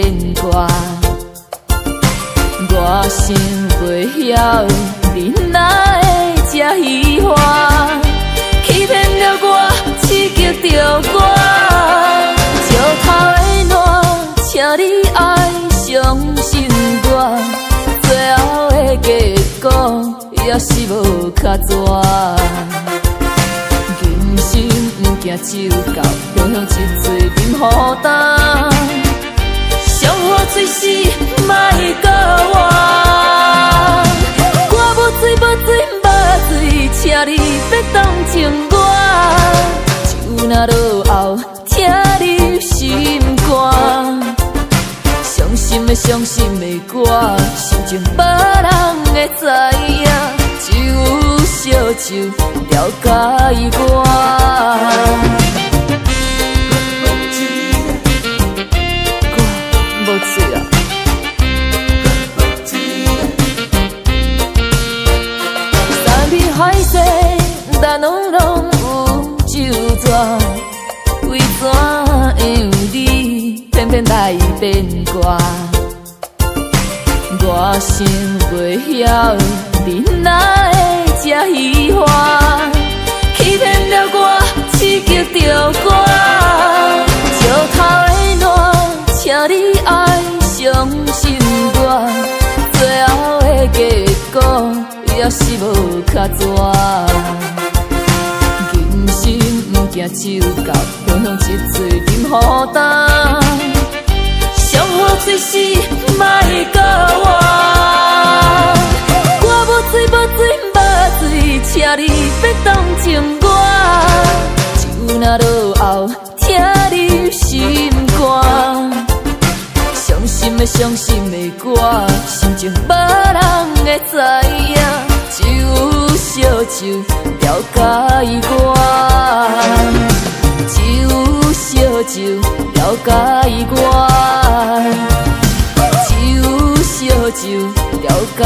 变卦。我想袂晓你哪会这虚华，欺骗了我，刺激着我。石头的烂，请你爱相信我，最后的结果也是无较绝。人生不惊酒到，向一嘴饮予干。上好嘴是莫搁我，我无醉无醉无醉，请你别当情我，酒若落后，听你心肝。伤心的伤心的歌，心情别人会知影，只有烧酒了解我。无醉啊！山边海誓，但拢有酒泉，为怎样你偏偏来变卦？我想袂晓你哪会这虚华，欺骗了我，刺激着我。石头的烂，请你爱相信我，最后的结果也是无较绝。人生不惊酒到，向一嘴饮予干。上好嘴是莫搁我，我无醉无醉无醉，请你别当情我，酒若落后，听你心肝。伤心的伤心的歌，心情别人会知影，只有烧酒了解我，只有烧酒了解我，只有烧酒了解。